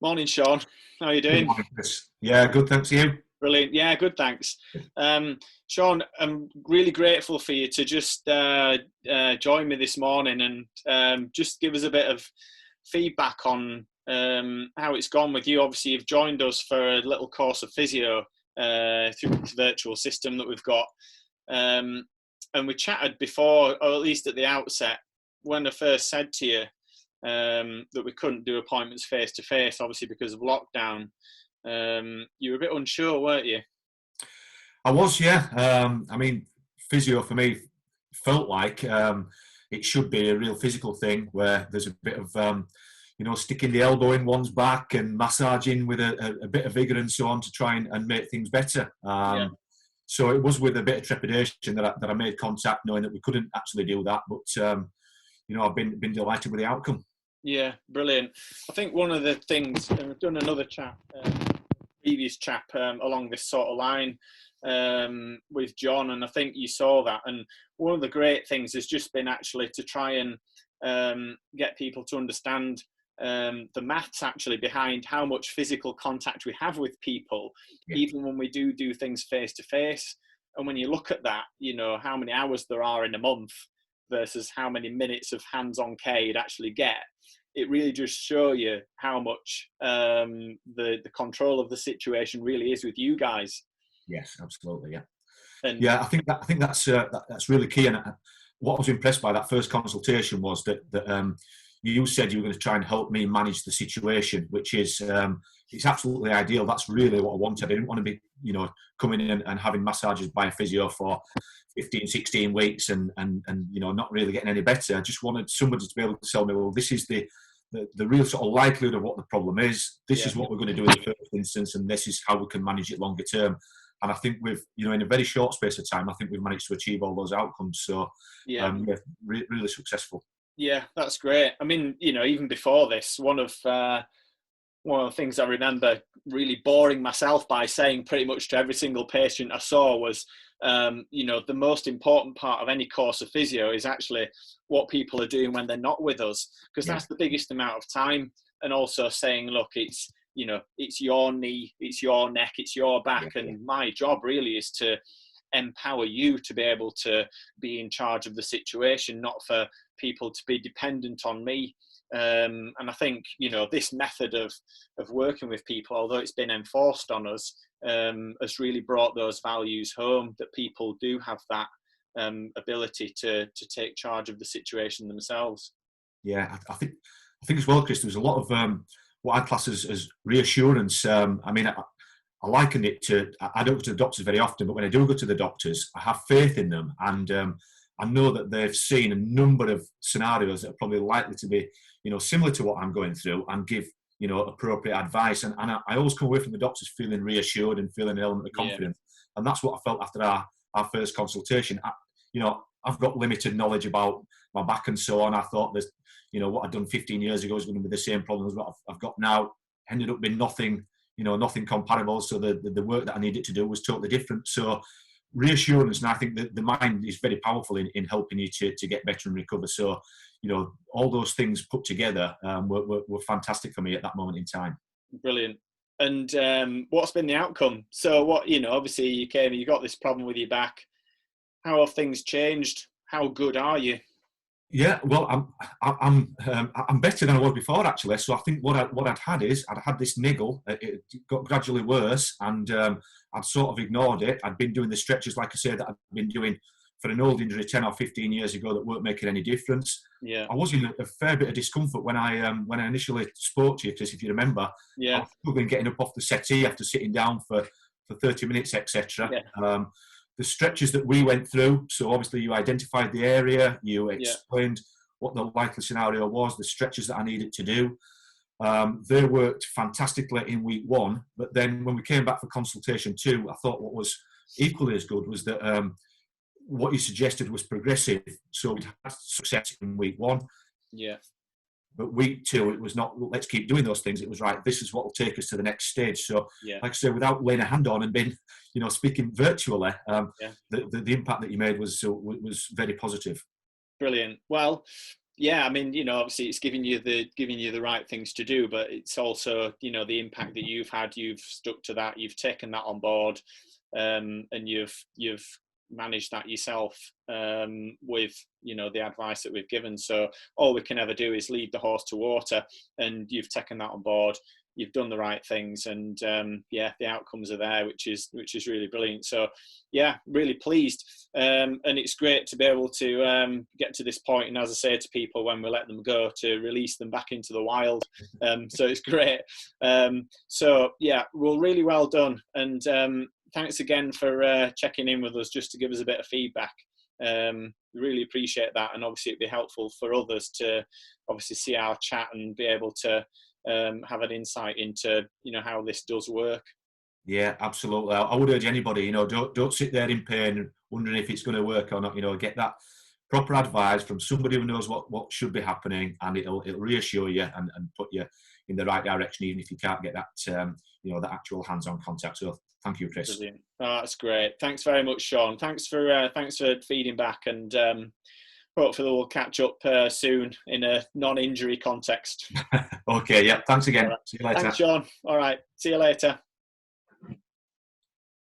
Morning, Sean. How are you Good doing? morning, Chris. Yeah, good. Thanks to you. Brilliant. Yeah, good, thanks. Sean, I'm really grateful for you to just join me this morning and just give us a bit of feedback on how it's gone with you. Obviously, you've joined us for a little course of physio through this virtual system that we've got. And we chatted before, or at least at the outset, when I first said to you that we couldn't do appointments face to face, obviously because of lockdown. You were a bit unsure, weren't you? I was, yeah. Physio for me felt like it should be a real physical thing where there's a bit of, sticking the elbow in one's back and massaging with a bit of vigour and so on to try and make things better. Yeah. So it was with a bit of trepidation that I made contact, knowing that we couldn't actually do that. But I've been delighted with the outcome. Yeah, brilliant. I think one of the things, and we've done another chat, previous chat along this sort of line with John, and I think you saw that. And one of the great things has just been actually to try and get people to understand the maths actually behind how much physical contact we have with people, Yeah. even when we do things face to face. And when you look at that, how many hours there are in a month versus how many minutes of hands-on care you'd actually get. It really just show you how much the control of the situation really is with you guys. Yes, absolutely. Yeah. And Yeah, I think that's really key. And what I was impressed by that first consultation was that you said you were going to try and help me manage the situation, which is it's absolutely ideal. That's really what I wanted. I didn't want to be coming in and having massages by a physio for 15, 16 weeks and not really getting any better. I just wanted somebody to be able to tell me, well, this is the real sort of likelihood of what the problem is. This is what we're going to do in the first instance, and this is how we can manage it longer term. And I think in a very short space of time, I think we've managed to achieve all those outcomes. So, really successful. Yeah, that's great. I mean, even before this, one of the things I remember really boring myself by saying pretty much to every single patient I saw was, the most important part of any course of physio is actually what people are doing when they're not with us, because that's the biggest amount of time. And also saying, look, it's your knee, it's your neck, it's your back. And my job really is to empower you to be able to be in charge of the situation, not for people to be dependent on me. And I think, this method of working with people, although it's been enforced on us, has really brought those values home, that people do have that ability to take charge of the situation themselves. Yeah, I think as well, Chris, there was a lot of what I'd class as reassurance. I likened it to, I don't go to the doctors very often, but when I do go to the doctors, I have faith in them. And I know that they've seen a number of scenarios that are probably likely to be, similar to what I'm going through, and give, appropriate advice. And I always come away from the doctors feeling reassured and feeling an element of confidence. And that's what I felt after our first consultation. I've got limited knowledge about my back and so on. I thought that, what I'd done 15 years ago is going to be the same problem as what I've got now. Ended up being nothing comparable. So the work that I needed to do was totally different. So reassurance, and I think that the mind is very powerful in helping you to get better and recover. So, all those things put together were fantastic for me at that moment in time. Brilliant. And what's been the outcome? So obviously you got this problem with your back. How have things changed? How good are you? Yeah, well, I'm better than I was before, actually. So I think what I'd had is I'd had this niggle. It got gradually worse, and I'd sort of ignored it. I'd been doing the stretches, like I said, that I'd been doing for an old injury 10 or 15 years ago that weren't making any difference. Yeah. I was in a fair bit of discomfort when I initially spoke to you, because if you remember, I was struggling getting up off the settee after sitting down for 30 minutes, etc. Yeah. The stretches that we went through, so obviously you identified the area, you explained what the likely scenario was, the stretches that I needed to do. They worked fantastically in week one, but then when we came back for consultation 2, I thought what was equally as good was that what you suggested was progressive. So we'd had success in week 1. Yeah. But week 2, it was not, let's keep doing those things. It was right, this is what will take us to the next stage. So, like I say, without laying a hand on and being, speaking virtually, the impact that you made was very positive. Brilliant. Well, yeah, I mean, obviously it's giving you the right things to do, but it's also, the impact that you've had. You've stuck to that. You've taken that on board, and you've managed that yourself, with the advice that we've given. So all we can ever do is lead the horse to water, and you've taken that on board. You've done the right things, and yeah, the outcomes are there, which is really brilliant. So yeah, really pleased, and it's great to be able to get to this point, and as I say to people when we let them go, to release them back into the wild. So it's great. So yeah, well, really well done, and thanks again for checking in with us just to give us a bit of feedback. Really appreciate that, and obviously it'd be helpful for others to obviously see our chat and be able to have an insight into how this does work. Yeah, absolutely. I would urge anybody, don't sit there in pain wondering if it's going to work or not. Get that proper advice from somebody who knows what should be happening, and it'll reassure you and put you in the right direction, even if you can't get that that actual hands-on contact. So thank you, Chris. Brilliant. Oh, that's great. Thanks very much, Sean. Thanks for feeding back, and hopefully we'll catch up soon in a non-injury context. Okay, yeah. Thanks again. Right. See you later. Thanks, Sean. All right. See you later.